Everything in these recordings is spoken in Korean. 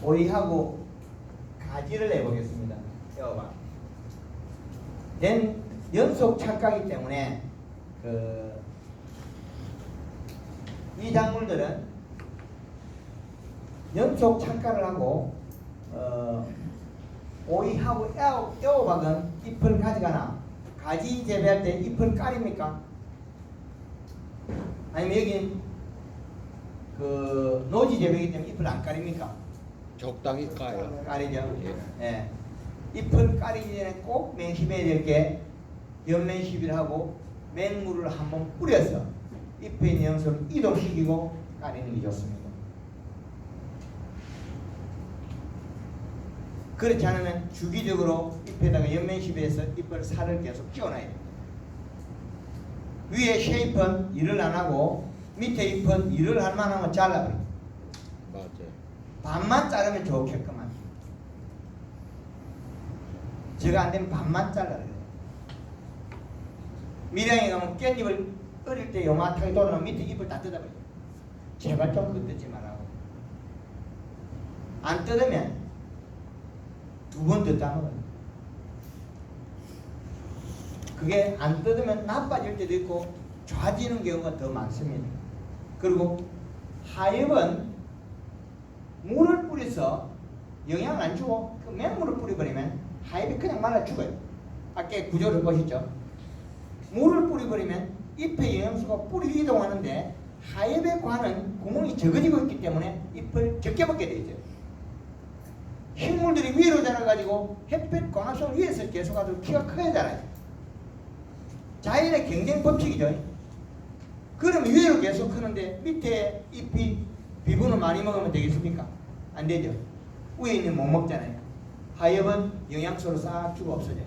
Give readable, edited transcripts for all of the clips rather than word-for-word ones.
오이하고 가지를 내보겠습니다. 떼어봐. 연속 착각이기 때문에 이 작물들은 연속 착각을 하고 오이하고 애호박은 잎을 가져가나 가지 재배할 때 잎을 까립니까? 아니면 여기 노지 재배이기 때문에 잎을 안 까립니까? 적당히 까요. 까리죠. 예. 예. 잎을 까리기 전에 꼭 맹십해야 될 게 연맹십을 하고 맹물을 한번 뿌려서 잎에 있는 영소를 이동시키고 까리는 게 좋습니다. 그렇지 않으면 주기적으로 잎에다가 연맹십에서 잎을 살을 계속 끼워놔야 됩니다. 위에 쉐입은 일을 안 하고 밑에 잎은 일을 할 만하면 잘라버립니다. 맞아요. 반만 자르면 좋겠구만. 제가 안 되면 반만 잘라요. 밀양에 가면 깻잎을 어릴 때 요만하게 돌아놓으면 밑에 잎을 다 뜯어버려요. 제발 좀 뜯지 말라고. 안 뜯으면 두 번 뜯다 먹어요. 그게 안 뜯으면 나빠질 때도 있고 좋아지는 경우가 더 많습니다. 그리고 하엽은 물을 뿌려서 영향을 안 주고 그 맹물을 뿌려버리면 하엽이 그냥 말라 죽어요. 아까 구조를 보시죠. 물을 뿌려버리면 잎의 영양소가 뿌리 이동하는데 하엽에 관한 구멍이 적어지고 있기 때문에 잎을 적게 먹게 되죠. 식물들이 위로 자라가지고 햇빛 광합성 위에서 계속하도록 키가 커야 자라요. 자연의 경쟁 법칙이죠. 그러면 위로 계속 크는데 밑에 잎이 비분을 많이 먹으면 되겠습니까? 안 되죠. 위에 있는 못 먹잖아요. 하엽은 영양소로 싹 주고 없어져요.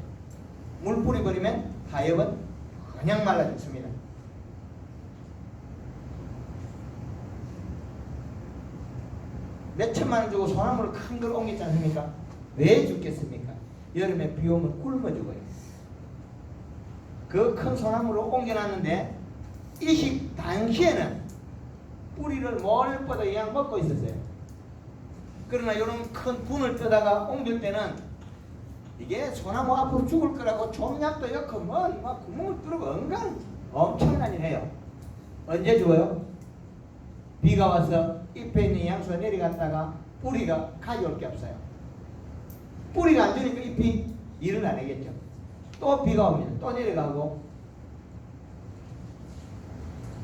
물 뿌려버리면 하엽은 그냥 말라 죽습니다. 몇 천만 원 주고 소나무를 큰 걸 옮겼지 않습니까? 왜 죽겠습니까? 여름에 비 오면 굶어 죽어요. 그 큰 소나무를 옮겨놨는데 이식 당시에는 뿌리를 뭘 뻗어 그냥 먹고 있었어요. 그러나 이런 큰 분을 떠다가 옮길 때는 이게 소나무 앞으로 죽을 거라고 종약도 엮고 막 구멍을 뚫고 은간 엄청난 일 해요. 언제 죽어요? 비가 와서 잎에 있는 양수가 내려갔다가 뿌리가 가져올 게 없어요. 뿌리가 안 주니까 잎이 일을 안 하겠죠. 또 비가 오면 또 내려가고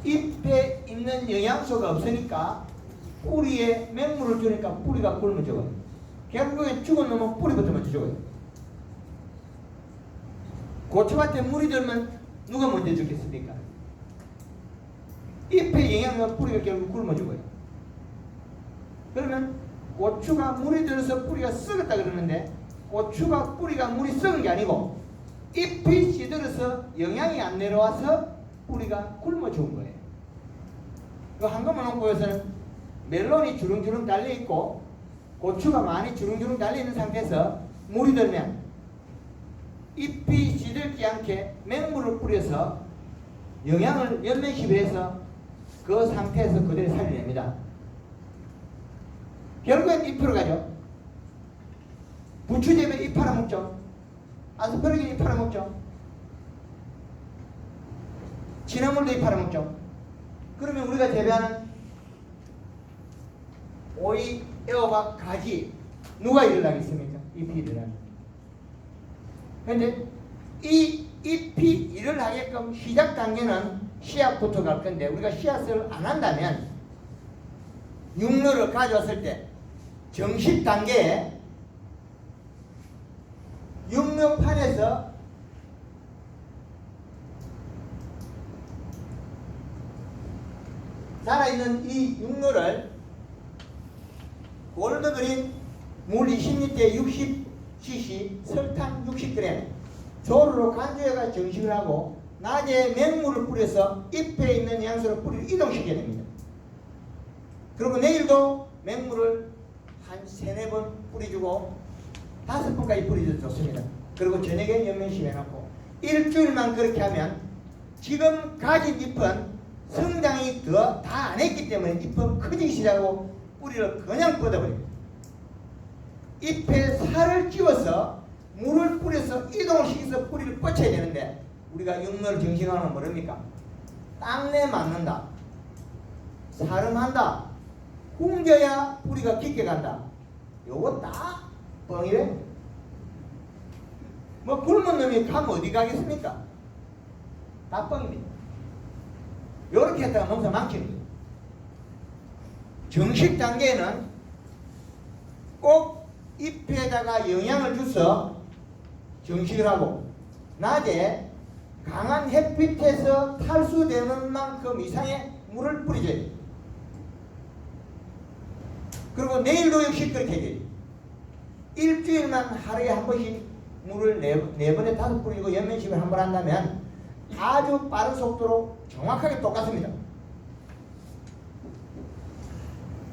잎에 있는 영양소가 없으니까 뿌리에 맹물을 주니까 뿌리가 굶어 죽어요. 결국에 죽은 놈은 뿌리부터 먼저 죽어요. 고추밭에 물이 들면 누가 먼저 죽겠습니까? 잎에 영양소가 뿌리가 결국 굶어 죽어요. 그러면 고추가 물이 들어서 뿌리가 썩었다 그러는데 고추가 뿌리가 물이 썩은 게 아니고 잎이 시들어서 영양이 안 내려와서 뿌리가 굶어 죽은 거예요. 그 한꺼번에 홍보에서는 멜론이 주렁주렁 달려있고 고추가 많이 주렁주렁 달려있는 상태에서 물이 들면 잎이 시들지 않게 맹물을 뿌려서 영양을 연면시비해서 그 상태에서 그대로 살려냅니다. 결국엔 잎으로 가죠. 부추재배 잎 팔아먹죠. 아스파라기 잎 팔아먹죠. 진화물도 잎 팔아먹죠. 그러면 우리가 재배하는 오이, 애호박, 가지 누가 일을 하겠습니까? 잎이 일을 합니다. 그런데 이 잎이 일을 하게끔 시작 단계는 씨앗부터 갈 건데 우리가 씨앗을 안 한다면 육류를 가져왔을 때 정식 단계에 육류판에서 살아있는 이 육류를 골드그린 물 20리터에 60cc 설탕 60g 조루로 간주해가 정식을 하고 낮에 맹물을 뿌려서 잎에 있는 양수를 뿌리를 이동시켜야 됩니다. 그리고 내일도 맹물을 한 3-4번 뿌려주고 5번까지 뿌려줘도 좋습니다. 그리고 저녁에 연면심 해놓고 일주일만 그렇게 하면 지금 가진 잎은 성장이 더 다 안 했기 때문에 잎은 커지기 시작하고 뿌리를 그냥 뻗어버립니다. 잎에 살을 찌워서 물을 뿌려서 이동을 시켜서 뿌리를 뻗쳐야 되는데 우리가 육묘를 정식하는 건 뭐랍니까? 땅내 맞는다, 사름한다, 굶겨야 뿌리가 깊게 간다. 요거 다 뻥이래. 뭐 굶은 놈이 가면 어디 가겠습니까? 다 뻥입니다. 요렇게 했다가 농사 망치는 거예요. 정식 단계에는 꼭 잎에다가 영양을 줘서 정식을 하고 낮에 강한 햇빛에서 탈수되는 만큼 이상의 물을 뿌리줘야 돼요. 그리고 내일도 역시 그렇게 해야 돼요. 일주일만 하루에 한 번씩 물을 네 번에 5 뿌리고 연면식을 한 번 한다면 아주 빠른 속도로 정확하게 똑같습니다.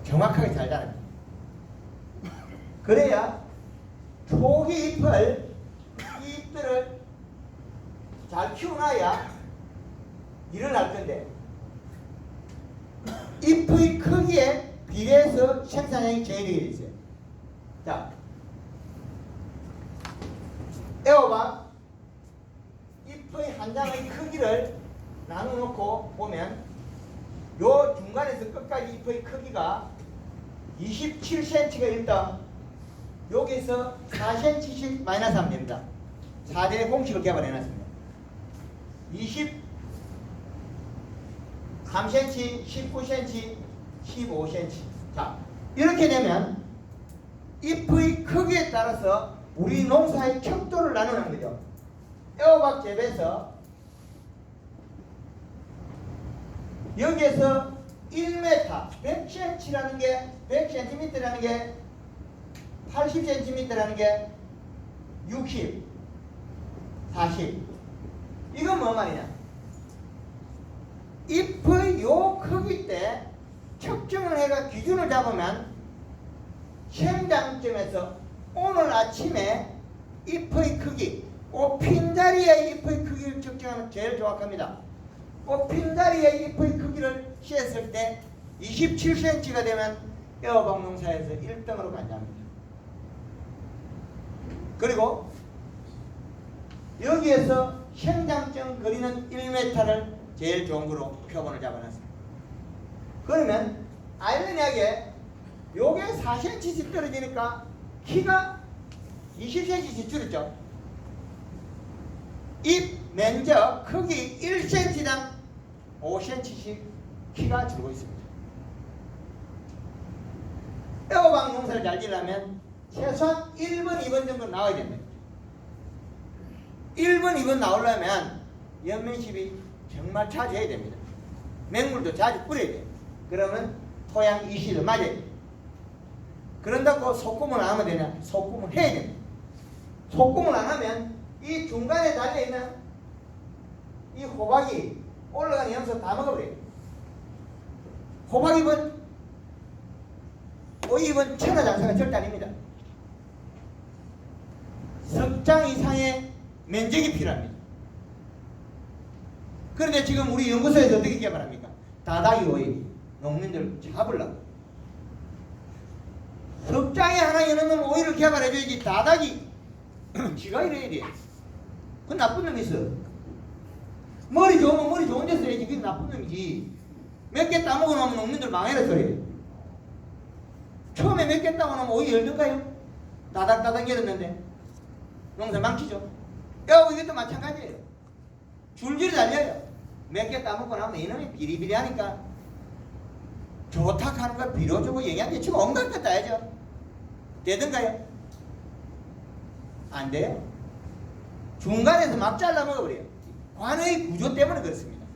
정확하게 잘 자랍니다. 그래야 초기 잎을 이 잎들을 잘 키워놔야 일어날 건데 잎의 크기에 비례해서 생산량이 정해지게 되어 있어요. 자, 애호박 잎의 한 장의 크기를 나눠놓고 보면 요 중간에서 끝까지 잎의 크기가 27cm가 1등, 여기서 4cm씩 마이너스 하면 됩니다. 4대 공식을 개발해놨습니다. 23cm, 19cm, 15cm. 자, 이렇게 되면 잎의 크기에 따라서 우리 농사의 척도를 나누는 거죠. 애호박 재배에서 여기에서 1m, 100cm라는 게 100cm라는 게 80cm라는 게 60, 40. 이건 뭐 말이냐? 잎의 요 크기 때 측정을 해가 기준을 잡으면 생장점에서 오늘 아침에 잎의 크기, 꽃핀 자리의 잎의 크기를 측정하면 제일 정확합니다. 꽃핀 자리의 잎의 크기를 쟀을 때 27cm가 되면 애호박 농사에서 1등으로 간답니다. 그리고 여기에서 생장점 거리는 1m를 제일 좋은 거로 표본을 잡아놨습니다. 그러면 아이러니하게 요게 4cm씩 떨어지니까 키가 20cm씩 줄었죠. 잎 면적 크기 1cm당 5cm씩 키가 줄고 있습니다. 애호박 농사를 잘 지으려면 최소한 1번, 2번 정도 나와야 됩니다. 1번, 2번 나오려면 연면십이 정말 자주 해야 됩니다. 맹물도 자주 뿌려야 돼요. 그러면 토양 이시를 맞아야 돼요. 그런다고 소금을 안 하면 되냐? 소금을 해야 됩니다. 소금을 안 하면 이 중간에 달려있는 이 호박이 올라가는 염소 다 먹어버려요. 호박잎은 오잎은 천하장사가 절대 아닙니다. 석장 이상의 면적이 필요합니다. 그런데 지금 우리 연구소에서 어떻게 개발합니까? 다다기 오이 농민들 잡으려고 석장에 하나 여는 오이를 개발해줘야지. 다다기 지가 이래야 돼. 그건 나쁜 놈이 있어. 머리 좋으면 머리 좋은 데서 해야지. 그게 나쁜 놈이지. 몇 개 따먹어 놓으면 농민들 망해라 소리. 처음에 몇 개 따먹어 놓으면 오이 열던가요? 다닥다닥 열었는데 농사 망치죠. 야, 이것도 마찬가지예요. 줄줄이 달려요. 몇 개 따먹고 나면 이놈이 비리비리하니까 좋다 하는 걸 빌어주고 영양제 치고 온갖 것 따야죠. 되던가요? 안 돼요. 중간에서 막 잘라 먹어버려요. 관의 구조 때문에 그렇습니다.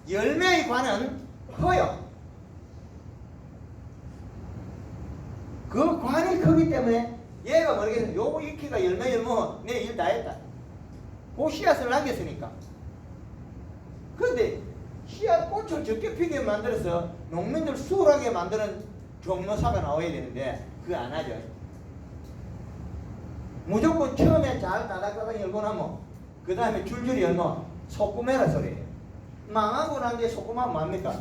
열매의 관은 커요. 그 관이 크기 때문에 얘가 모르겠어요. 요거 익히가 열매 열면 내 일 다 했다. 그 씨앗을 남겼으니까. 그런데 씨앗 꽃을 적게 피게 만들어서 농민들 수월하게 만드는 종묘사가 나와야 되는데 그거 안 하죠. 무조건 처음에 잘 다닥다닥 열고 나면 그 다음에 줄줄이 열면 소금해라 소리예요. 망하고 난 뒤에 소금하면 뭐합니까?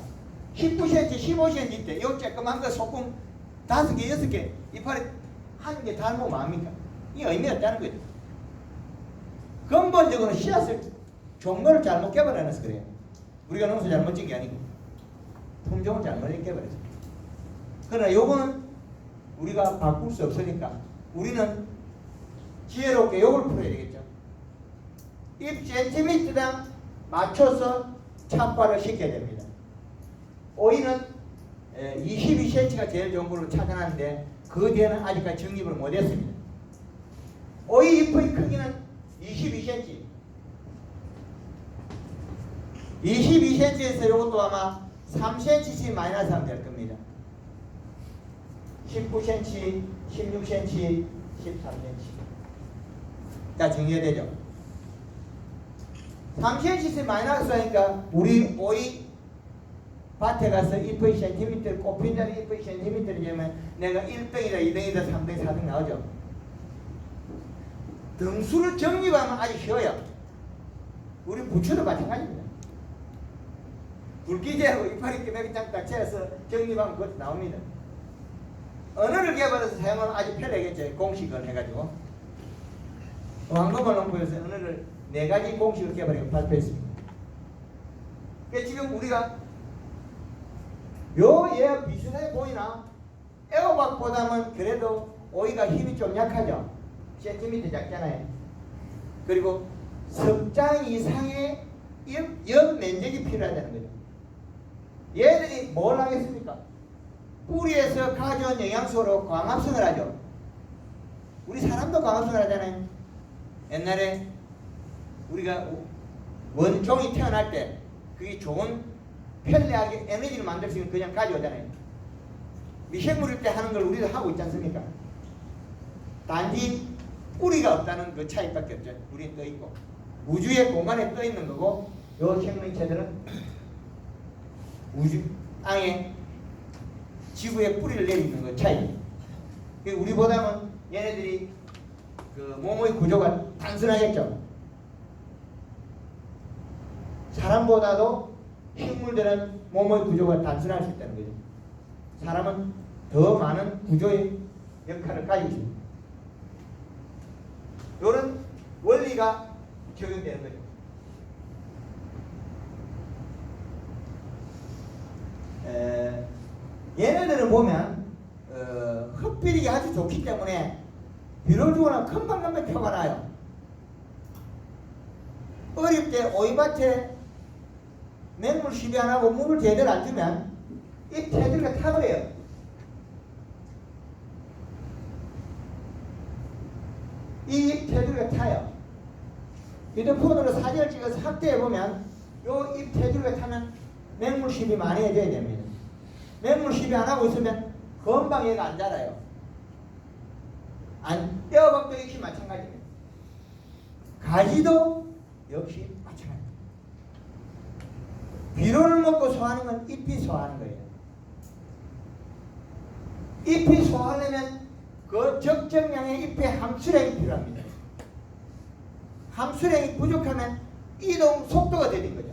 19cm, 15cm 때 요 쬐끄만 거 소금 5개, 6개 이파리 한 개 닮으면 뭐합니까? 이 의미가 없다는 거죠. 근본적으로 씨앗을 종로를 잘못 개발해놔서 그래요. 우리가 농사 잘못 짓는 게 아니고 품종을 잘못 개발해서. 그러나 요거는 우리가 바꿀 수 없으니까 우리는 지혜롭게 요걸 풀어야 되겠죠. 잎 센티미터당 맞춰서 착과를 시켜야 됩니다. 오이는 22cm가 제일 좋은 걸로 찾아놨는데 그 뒤에는 아직까지 정립을 못했습니다. 오이 잎의 크기는 22cm. 22cm에서 이것도 아마 3cm씩 마이너스 하면 될 겁니다. 19cm, 16cm, 13cm. 자, 정리가 되죠? 3cm씩 마이너스 하니까 우리 오이 밭에 가서 잎의 센티미터를 꼽힌 자리 잎의 센티미터를 재면 내가 1등이다, 2등이다, 3등, 4등 나오죠. 등수를 정립하면 아주 쉬워요. 우리 부추도 마찬가지입니다. 굵기재하고 이파리 깨매기 딱 채워서 정립하면 그것도 나옵니다. 언어를 개발해서 사용하면 아주 편하겠죠. 공식을 해가지고. 황금을 농부에서 언어를 4가지 공식을 개발해 발표했습니다. 그러니까 지금 우리가 얘 비슷해 보이나? 애호박보다는 그래도 오이가 힘이 좀 약하죠. 센티미터 작잖아요. 그리고 석장 이상의 연 면적이 필요하다는 거죠. 얘들이 뭘 하겠습니까? 뿌리에서 가져온 영양소로 광합성을 하죠. 우리 사람도 광합성을 하잖아요. 옛날에 우리가 원종이 태어날 때 그게 좋은 편리하게 에너지를 만들 수 있는 그냥 가져오잖아요. 미생물일 때 하는 걸 우리도 하고 있지 않습니까? 단지 뿌리가 없다는 그 차이밖에 없죠. 우리는 떠 있고 우주의 공간에 떠 있는 거고, 요 생명체들은 우주 땅에 지구에 뿌리를 내리는 거 차이. 우리보다는 얘네들이 그 몸의 구조가 단순하겠죠. 사람보다도 식물들은 몸의 구조가 단순할 수 있다는 거죠. 사람은 더 많은 구조의 역할을 가지고 있습니다. 이런 원리가 적용되는 거죠. 얘네들을 보면 흡비력이 아주 좋기 때문에 비를 주거나 금방금방 표가 나요. 어릴 때 오이밭에 맹물 시비 안 하고 물을 제대로 안 주면 이 테두리가 타버려요. 이 테두리가 타요. 휴대폰으로 사진을 찍어서 확대해보면 요 잎 테두리가 타면 맹물 시비 많이 해줘야 됩니다. 맹물 시비 안 하고 있으면 금방 얘가 안 자라요. 떼어박도 역시 마찬가지입니다. 가지도 역시 마찬가지입니다. 비료를 먹고 소화하는 건 잎이 소화하는 거예요. 잎이 소화하려면 그 적정량의 잎의 함수량이 필요합니다. 함수량이 부족하면 이동 속도가 되는 거죠.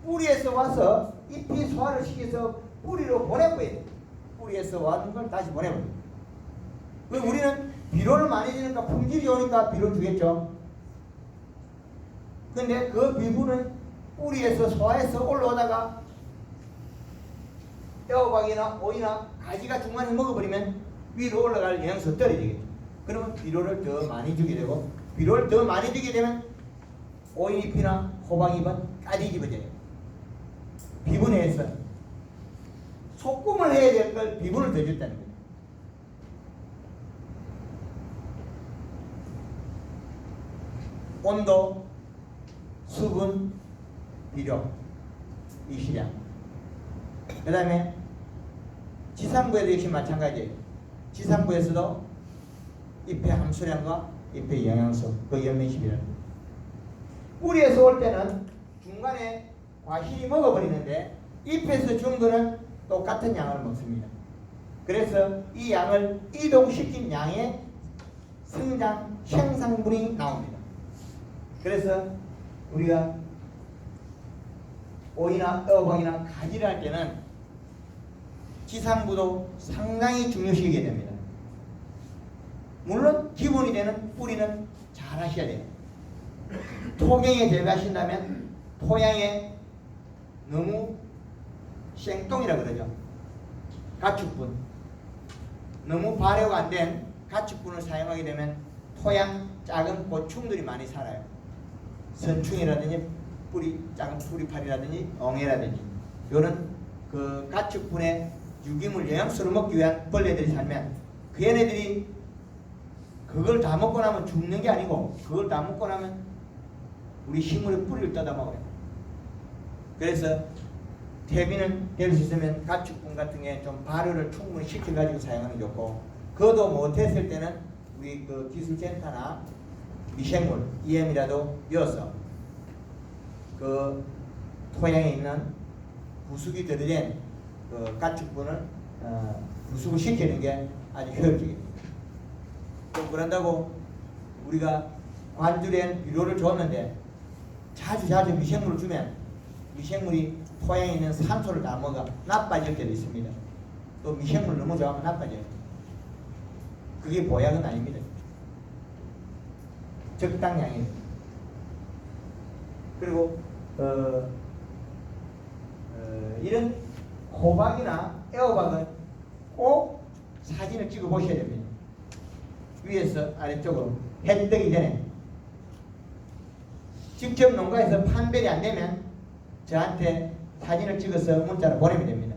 뿌리에서 와서 잎이 소화를 시켜서 뿌리로 보내버려요. 뿌리에서 와는 걸 다시 보내버려요. 우리는 비료를 많이 주니까 품질이 좋으니까 비료를 주겠죠. 근데 그 비료는 뿌리에서 소화해서 올라오다가 애호박이나 오이나 가지가 중간에 먹어버리면 위로 올라갈 영양소 떨어지겠죠. 그러면 비료를 더 많이 주게 되고, 비료를 더 많이 주게 되면 오이잎이나 호박잎은 까디집어져요. 비분해서 소금을 해야 될 걸 비분을 더 줬다는 거예요. 온도, 수분, 비료, 이 시량. 그 다음에 지상부에도 역시 마찬가지예요. 지상부에서도 잎의 함수량과 잎의 영양소, 그 연면십이라는 거예요. 뿌리에서 올 때는 중간에 과실이 먹어버리는데 잎에서 준 거는 똑같은 양을 먹습니다. 그래서 이 양을 이동시킨 양의 성장, 생산분이 나옵니다. 그래서 우리가 오이나 애호박이나 가지를 할 때는 지상부도 상당히 중요시하게 됩니다. 물론 기본이 되는 뿌리는 잘 하셔야 돼요. 토경에 재배하신다면 토양에 너무 생똥이라 그러죠. 가축분, 너무 발효가 안 된 가축분을 사용하게 되면 토양 작은 곤충들이 많이 살아요. 선충이라든지 작은 뿌리파리라든지 엉애라든지 이런 그 가축분의 유기물 영양소를 먹기 위한 벌레들이 살면 그 얘네들이 그걸 다 먹고 나면 죽는 게 아니고 그걸 다 먹고 나면 우리 식물의 뿌리를 뜯어 먹어요. 그래서 퇴비는 될 수 있으면 가축분 같은 게 좀 발효를 충분히 시켜가지고 사용하는 게 좋고, 그것도 못했을 때는 우리 그 기술센터나 미생물 EM이라도 이어서 그 토양에 있는 부숙이 들어된 그 가축분을 부숙을 시키는 게 아주 효율적입니다. 또 그런다고 우리가 관주된 비료를 줬는데 자주 미생물을 주면 미생물이 토양에 있는 산소를 다 먹어 나빠질 때도 있습니다. 또 미생물 너무 좋아하면 나빠져요. 그게 보약은 아닙니다. 적당량입니다. 그리고 이런 호박이나 애호박은 꼭 사진을 찍어 보셔야 됩니다. 위에서 아래쪽으로 해 뜨기 전에. 직접 농가에서 판별이 안 되면 저한테 사진을 찍어서 문자로 보내면 됩니다.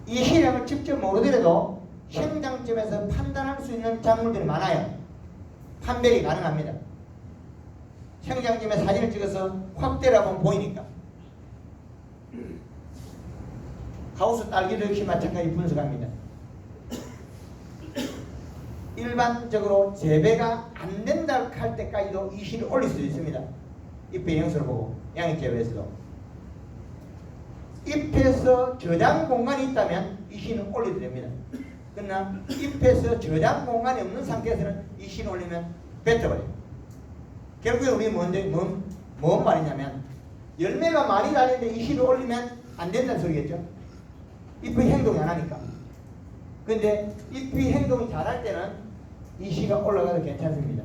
이 시량을 직접 모르더라도 생장점에서 판단할 수 있는 작물들이 많아요. 판별이 가능합니다. 생장점에 사진을 찍어서 확대를 하면 보이니까. 하우스 딸기도 역시 마찬가지 분석합니다. 일반적으로 재배가 안 된다 할 때까지도 이 실을 올릴 수도 있습니다. 잎의 영양소를 보고 양액 재배에서도. 잎에서 저장 공간이 있다면 이 실은 올려도 됩니다. 그러나 잎에서 저장 공간이 없는 상태에서는 이 실을 올리면 뱉어버려요. 결국에 우리 뭔 말이냐면 열매가 많이 달리는데 이 실을 올리면 안 된다는 소리겠죠. 잎의 행동이 안 하니까. 근데 잎이 행동이 잘할 때는 이 시가 올라가도 괜찮습니다.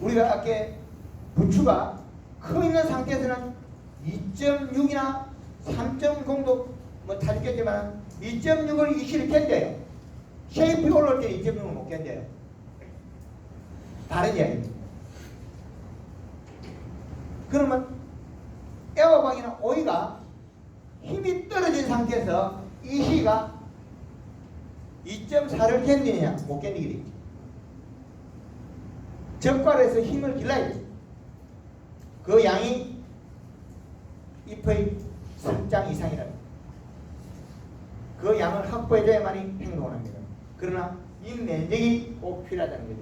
우리가 아까 부추가 커 있는 상태에서는 2.6이나 3.0도 뭐 타죽겠지만 2.6을 이 시를 견뎌요. 쉐이프가 올라올 때 2.6을 못 견뎌요. 다른 이야기입니다. 그러면 애호박이나 오이가 힘이 떨어진 상태에서 이 시가 2.4를 견디느냐 못 견디게 되죠. 적과에서 힘을 길러야 돼요. 그 양이 잎의 3장 이상이라는 그 양을 확보해줘야만이 행동을 합니다. 그러나 잎 면적이 꼭 필요하다는 거죠.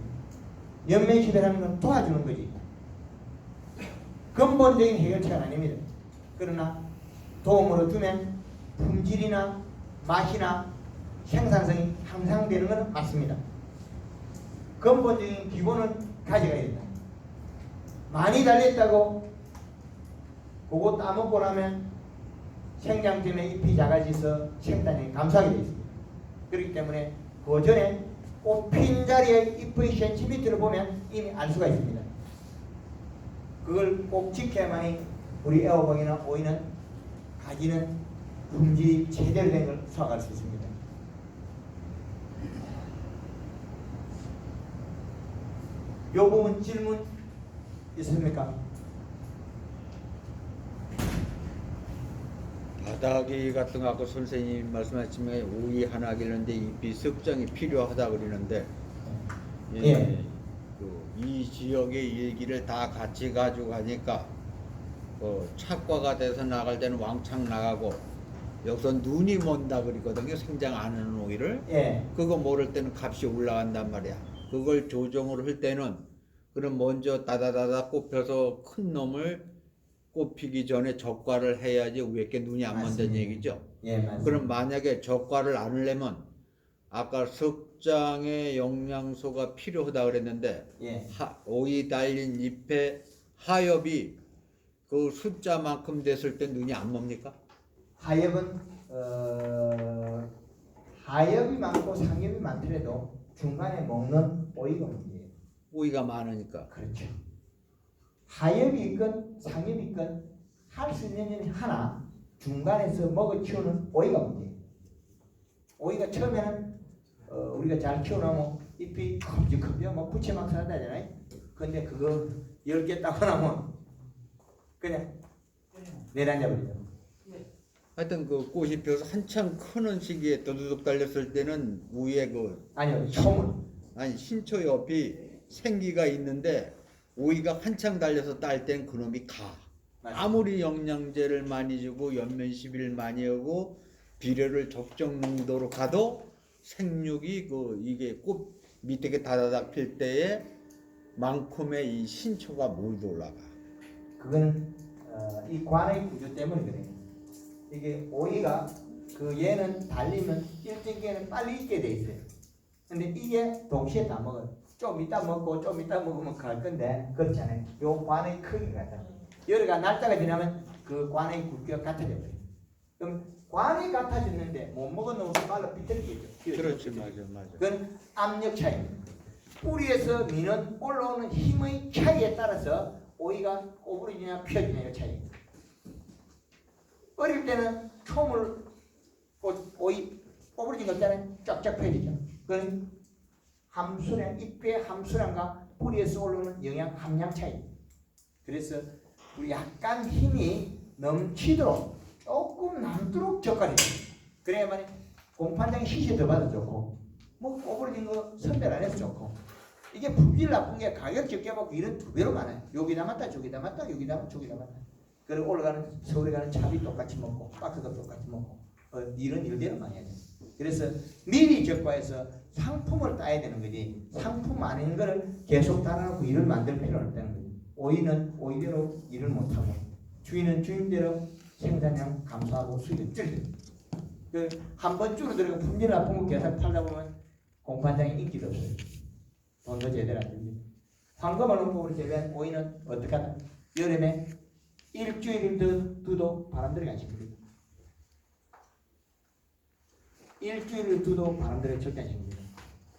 연면시대라는 건 도와주는 거지. 근본적인 해결책은 아닙니다. 그러나 도움으로 주면 품질이나 맛이나 생산성이 향상되는 것은 맞습니다. 근본적인 기본은 가져가야 된다. 많이 달렸다고 그거 따먹고 나면 생장점에 잎이 작아져서 생산량이 감소하게 되어 있습니다. 그렇기 때문에 그 전에 꽃핀 자리에 잎의 센티미터를 보면 이미 알 수가 있습니다. 그걸 꼭 지켜야만이 우리 애호박이나 오이는 가지는 품질이 제대로 된 걸 수확할 수 있습니다. 이 부분 질문 있습니까? 바닥이 같은 거 아까 선생님 말씀하신 오이 하나 길는데 잎이 습장이 필요하다 그러는데 예. 이 지역의 얘기를 다 같이 가지고 가니까 착과가 돼서 나갈 때는 왕창 나가고 여기서 눈이 먼다 그러거든요. 생장 안 하는 오이를. 예. 그거 모를 때는 값이 올라간단 말이야. 그걸 조정을 할 때는 그럼 먼저 다다다다 꼽혀서 큰 놈을 꼽히기 전에 적과를 해야지 위에 게 눈이 안 먼다는 얘기죠. 예, 맞습니다. 그럼 만약에 적과를 안 하려면 아까 습장의 영양소가 필요하다 그랬는데 예. 오이 달린 잎의 하엽이 그 숫자만큼 됐을 때 눈이 안 멉니까? 하엽은 하엽이 많고 상엽이 많더라도 중간에 먹는 오이가 문제예요. 오이가 많으니까. 그렇죠. 하엽이 있건 상엽이 있건 할 수 있는 일이 하나, 중간에서 먹어 키우는 오이가 문제예요. 오이가 처음에는 우리가 잘 키워놓으면 잎이 큼직큼직 뭐 부채막 살아다잖아요. 근데 그거 10개 따고 나면 그냥 내려앉아버리죠. 하여튼 그 꽃이 펴서 한참 크는 시기에 도두둑 달렸을 때는 위에 그 아니요, 초물. 아니 신초 옆이 생기가 있는데 오이가 한창 달려서 딸 땐 그놈이 가. 맞아요. 아무리 영양제를 많이 주고 연면 시비를 많이 하고 비료를 적정 농도로 가도 생육이 그 이게 꽃 밑에 다다닥 필 때에 만큼의 이 신초가 못 올라가. 그거는 이 관의 구조 때문에 그래요. 이게 오이가 그 얘는 달리면 일찍에는 빨리 익게 돼 있어요. 근데 이게 동시에 다 먹어요. 좀 이따 먹고 좀 이따 먹으면 갈 건데 그렇지 않아요. 요 관의 크기가 같아요. 여러가 날짜가 지나면 그 관의 굵기가 같아져 버려요. 그럼 관이 같아졌는데 못 먹은 놈은 빨리 비틀리겠죠. 그렇지, 맞아. 그건 압력 차이입니다. 뿌리에서 미는 올라오는 힘의 차이에 따라서 오이가 오부러지냐 펴지냐의 차이입니다. 어릴 때는 초물 오이 오부러진 것 있잖아요. 쫙쫙 펴지죠. 그건 함수량, 잎의 함수량과 뿌리에서 올라오는 영양 함량 차이. 그래서 우리 약간 힘이 넘치도록 조금 남도록 젓갈이 돼요. 그래야만 공판장에 시세 더 받아 좋고 뭐 오버려진 거 선별 안 해서 좋고 이게 품질 나쁜 게 가격 적게 받고 일은 2배로 많아요. 여기 담았다 저기 담았다 여기 담았다 저기 담았다. 그리고 올라가는 서울에 가는 차비 똑같이 먹고 박스도 똑같이 먹고 일은 일대로 많이 해야 돼요. 그래서 미리 적과해서 상품을 따야 되는 거지 상품 아닌 거를 계속 따라놓고 일을 만들 필요는 없다는 거죠. 오이는 오이대로 일을 못하고 주인은 주인대로 생산량 감소하고 수익을 줄여요. 한 번 줄어들고 품질 나쁜 거 계속 팔다 보면 공판장에 인기도 없어요. 돈도 제대로 안 됩니다. 황금을 농법으로 재배한 오이는 어떻게 하나? 여름에 일주일 두도 바람들이 안 칩니다. 일주일을 두도 바람들이 절대 안 칩니다.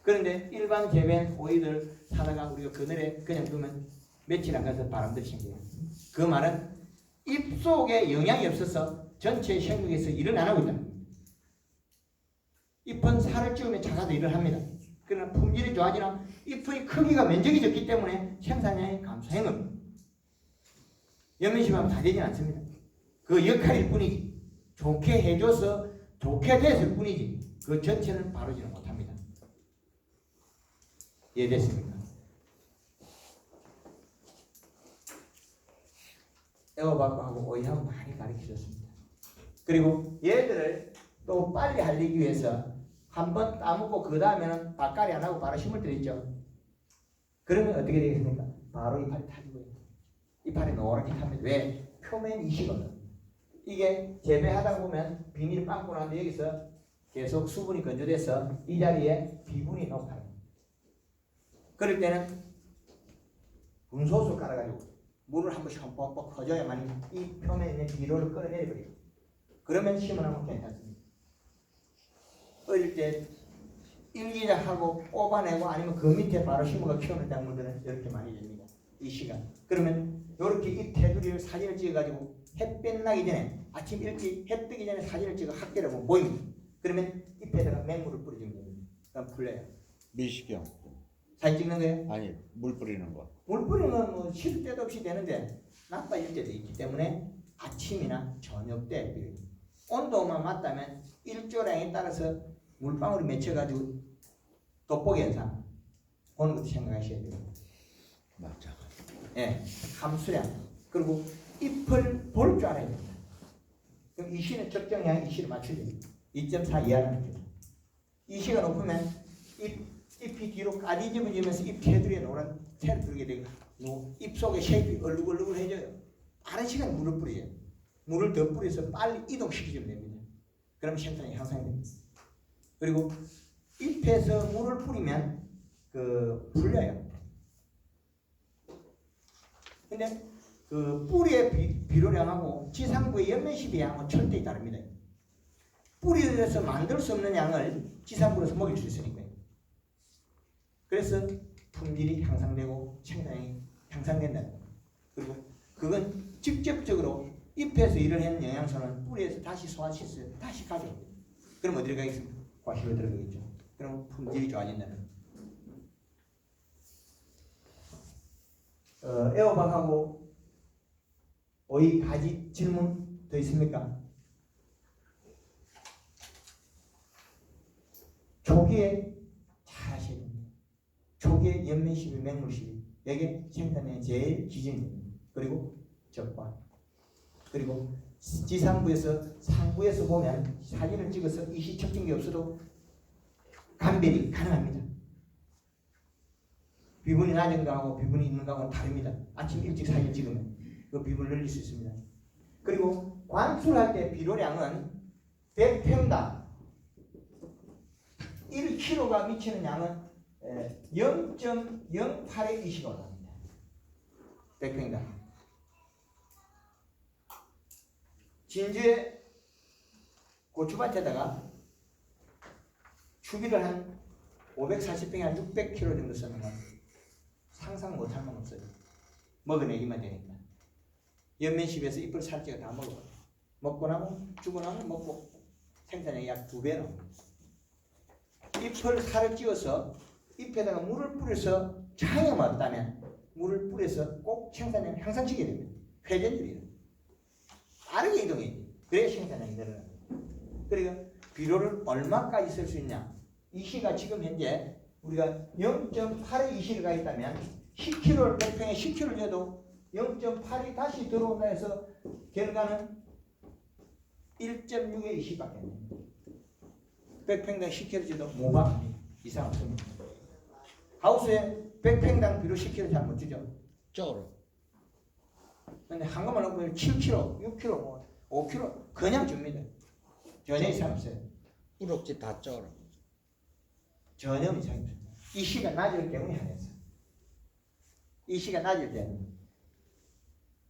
그런데 일반 재배한 오이들 사다가 우리가 그늘에 그냥 두면 며칠 안 가서 바람들이 생겨요. 그 말은 잎 속에 영양이 없어서 전체 생육에서 일을 안 하고 있다. 잎은 살을 찌우면 작아도 일을 합니다. 그러나 품질이 좋아지나 잎의 크기가 면적이 적기 때문에 생산량이 감소한 겁니다. 연면심하면 다 되진 않습니다. 그 역할일 뿐이지 좋게 해줘서 좋게 됐을 뿐이지 그 전체는 바로지는 못합니다. 이해됐습니까? 애호박하고 오이하고 많이 가르쳐줬습니다. 그리고 얘들을 또 빨리 살리기 위해서 한번 따먹고 그 다음에는 밭갈이 안 하고 바로 심을 때 있죠. 그러면 어떻게 되겠습니까? 바로 이파리 타지고요. 이파리 노랗게 탑니다. 왜? 표면 이식거든. 이게 재배하다 보면 비닐 빵꾸 나는데 여기서 계속 수분이 건조돼서 이 자리에 비분이 높아요. 그럴 때는 분소수 깔아가지고 물을 한 번씩 뻑뻑 퍼줘야만 이 표면에 있는 비료를 끌어내려버려요. 그러면 심어놓으면 괜찮습니다. 어릴 때 일기장하고 뽑아내고 아니면 그 밑에 바로 심어가 키우는 작물들은 이렇게 많이 됩니다. 이 시간. 그러면 이렇게 이 테두리를 사진을 찍어가지고 햇볕 나기 전에 아침 일찍 해 뜨기 전에 사진을 찍어 학교를 보면 보입니다. 그러면 잎에다가 맹물을 뿌려주면 됩니다. 그럼 풀려요. 미식경. 사진 찍는 거예요? 아니 물 뿌리는 거. 물 뿌리는 건 뭐 쉴 때도 없이 되는데 나빠질 때도 있기 때문에 아침이나 저녁 때 뿌립니다. 온도만 맞다면 일조량에 따라서 물방울이 맺혀가지고 돋보기 현상 오는 것도 생각하셔야 돼요. 맞아. 예, 함수량 그리고 잎을 볼 줄 알아야 됩니다. 그럼 이 시는 적정량 이 시를 맞춰야 됩니다. 2.4 이하라는 거죠. 이 시가 높으면 잎이 뒤로 까디집어지면서 잎 테두리에 노란 테를 들게 되고 잎 속에 쉐입이 얼룩얼룩해져요. 빠른 시간에 물을 뿌려요. 물을 더 뿌려서 빨리 이동시키면 됩니다. 그럼 생산이 향상됩니다. 그리고 잎에서 물을 뿌리면 풀려요. 근데 그 뿌리의 비료량하고 지상부의 연면시비량은 철저히 다릅니다. 뿌리에서 만들 수 없는 양을 지상부에서 먹일 수 있으니까요. 그래서 품질이 향상되고 생산이 향상된다는 거예요. 그리고 그건 직접적으로 잎에서 일을 하는 영양소는 뿌리에서 다시 소화시켜서 다시 가져옵니다. 그럼 어디로 가겠습니까? 과실로 들어가겠죠. 그럼 품질이 좋아진다는 거예요. 애호박하고 오이 가지 질문 더 있습니까? 초기에 잘 하셔야 됩니다. 초기에 연면시비, 맹물시비 이게 생산의 제일 기준입니다. 그리고 적과 그리고 지상부에서 상부에서 보면 사진을 찍어서 이시 측정기 없어도 감별이 가능합니다. 비분이 낮은 거하고 비분이 있는 거하고는 다릅니다. 아침 일찍 사진 찍으면 그 비분을 늘릴 수 있습니다. 그리고 관수할 때 비료량은 100평당 1kg가 미치는 양은 0.08의 이시가 올라갑니다. 100평당. 진주의 고추밭에다가 추비를 한 540평에 한 600kg 정도 쓰는 건 상상 못할 만 없어요. 먹어내기만 되니까. 연면십에서 잎을 살찌가 다 먹어요. 먹고 나면 주고 나면 먹고 생산량이 약 2배 나옵니다. 잎을 살을 찌워서 잎에다가 물을 뿌려서 장에 맞다면 물을 뿌려서 꼭 생산량을 향상시켜야 됩니다. 회전율이에요. 빠르게 이동해야 돼요. 그래야 생산량이 늘어납니다. 그리고 비료를 얼마까지 쓸 수 있냐? 이 시가 지금 현재 우리가 0.8의 이시가 있다면 10kg를 100평에 10kg를 줘도 0.8이 다시 들어온다 해서 결과는 1.6의 이시밖에 안 됩니다. 100평당 10kg 줘도 모방합니다. 이상 없습니다. 하우스에 100평당 비료 10kg 잘 못 주죠? 쩔어. 근데 한꺼번에 넣으면 7kg, 6kg, 5kg 그냥 줍니다. 전혀 이상 없어요. 뿌럭지 다 쩔어. 전혀 이상이 없습니다. 이 시가 낮을 때문에 하면서 이 시가 낮을 때는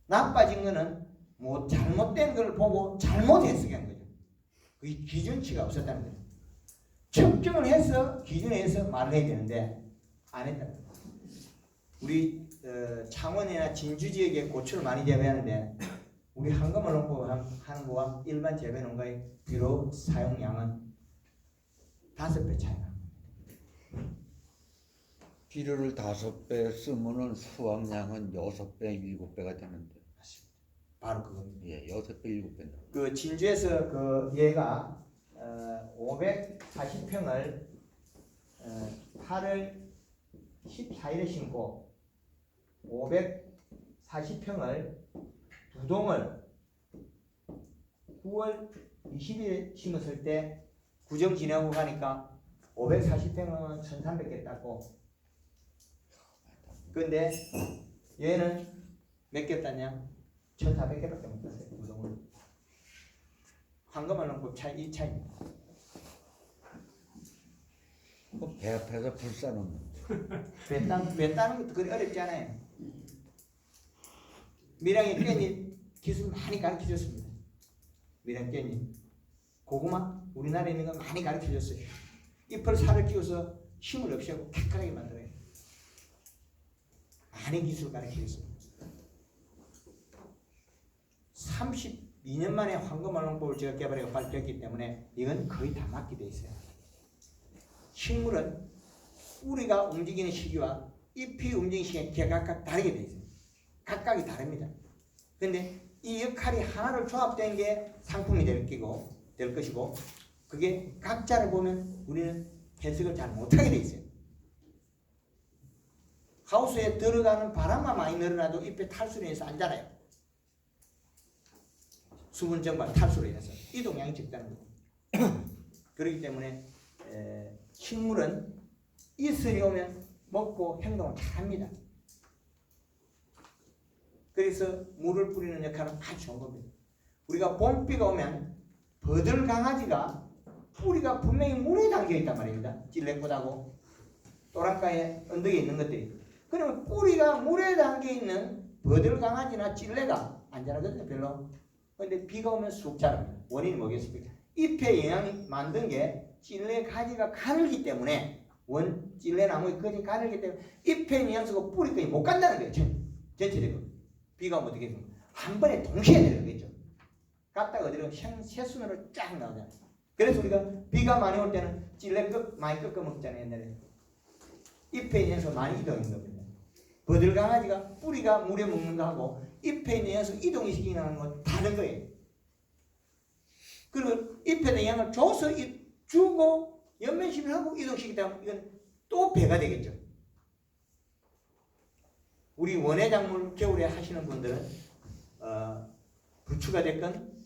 나빠진 거는 뭐 잘못된 걸 보고 잘못해서 한 거죠. 그 기준치가 없었다는 거죠. 측정을 해서 기준에 의해서 말을 해야 되는데 안 했다는 거죠. 우리 창원이나 진주 지역에 고추를 많이 재배하는데 우리 한금을 놓고 하는 거와 일반 재배 농가의 비료 사용량은 5배 차이 납니다. 비료를 5배 쓰면은 수확량은 6배, 7배가 되는데. 바로 그겁니다. 예, 6배, 7배. 그 진주에서 그 얘가 540평을 8월 14일에 심고 540평을 두 동을 9월 20일에 심었을 때 구정 지나고 가니까 540평은 1300개 땄고 근데 얘는 몇 개 땄냐? 1400개밖에 못 땄어요. 두 동을. 황금을 넣고 이 차이입니다. 배 앞에서 불 싸놓는. 배 따는 것도 그리 어렵지 않아요. 밀양의 깻잎 기술 많이 가르쳐줬습니다. 밀양 깻잎. 고구마 우리나라에 있는 거 많이 가르쳐줬어요. 잎을 살을 끼워서 힘을 없이 하고 탁하게 만들어요. 많은 기술 가르쳐줬습니다. 32년 만에 황금알롱법을 제가 개발하고 발표했기 때문에 이건 거의 다 맞게 돼 있어요. 식물은 뿌리가 움직이는 시기와 잎이 움직이는 시기가 각각 다르게 돼 있어요. 각각이 다릅니다. 근데 이 역할이 하나로 조합된 게 상품이 될 것이고 그게 각자를 보면 우리는 해석을 잘 못하게 돼 있어요. 하우스에 들어가는 바람만 많이 늘어나도 잎에 탈수로 인해서 안 자라요. 수분 증발, 탈수로 인해서 이동량이 적다는 거예요. 그렇기 때문에 식물은 이슬이 오면 먹고 행동을 잘합니다. 그래서 물을 뿌리는 역할은 아주 좋은 겁니다. 우리가 봄비가 오면 버들 강아지가 뿌리가 분명히 물에 담겨 있단 말입니다. 찔레꽃하고 또랑가에 언덕에 있는 것들이. 그러면 뿌리가 물에 담겨 있는 버들 강아지나 찔레가 안 자라거든요. 별로. 근데 비가 오면 쑥 자랍니다. 원인이 뭐겠습니까? 잎의 영양이 만든 게 찔레 가지가 가늘기 때문에 찔레 나무의 거지 가늘기 때문에 잎의 영양소가 뿌리까지 못 간다는 거예요. 전체적으로. 비가 오면 어떻게 됩니까? 한 번에 동시에 내려오겠죠. 갔다가 어디로 새순으로 쫙 나오잖아요. 그래서 우리가 비가 많이 올 때는 찔레 많이 꺾어 먹잖아요. 옛날에. 잎에 있는 많이 이동하는 겁니다. 버들강아지가 뿌리가 물에 먹는 거하고 잎에 있는 영양소 이동시키는 건 다른 거예요. 그리고 잎에 있는 영양을 줘서 주고 연면식을 하고 이동시키다 보면 이건 또 배가 되겠죠. 우리 원예작물 겨울에 하시는 분들은 부추가 됐건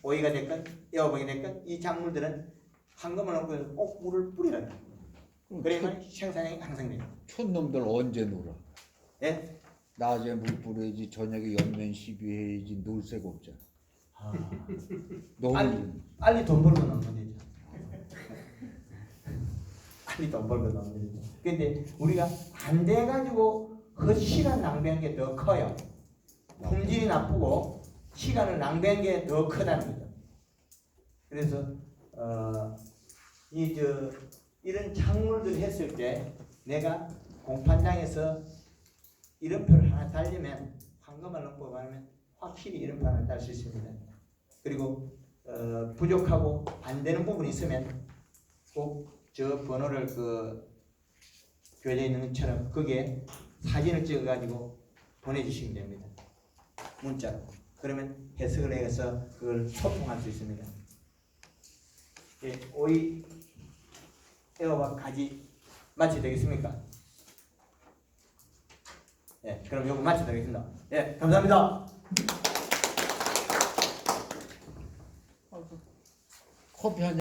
오이가 됐건 애호박이 됐건 이 작물들은 황금을 넣고 꼭 물을 뿌리라. 그러면 생산량이 항상 돼요. 촌놈들 언제 놀아? 예? 낮에 물 뿌려야지 저녁에 연면 시비해야지 놀 새가 없잖아. 너무 빨리 돈 벌고 넣으면 되죠. 빨리 돈 벌고 넣으면 되죠. 근데 우리가 안 돼가지고 그 시간 낭비한 게 더 커요. 품질이 나쁘고 시간을 낭비한 게 더 크다는 거죠. 그래서 이런 작물들 했을 때 내가 공판장에서 이름표를 하나 달리면 황금을 넣고 가면 확실히 이름표 하나 달 수 있습니다. 그리고 부족하고 안 되는 부분이 있으면 꼭 저 번호를 교재에 있는 것처럼 거기에 사진을 찍어 가지고 보내주시면 됩니다. 문자로. 그러면 해석을 해서 그걸 소통할 수 있습니다. 예, 오이 애호박 가지 마치 되겠습니까? 예, 그럼 요거 마치 되겠습니다. 예, 감사합니다. 커피 한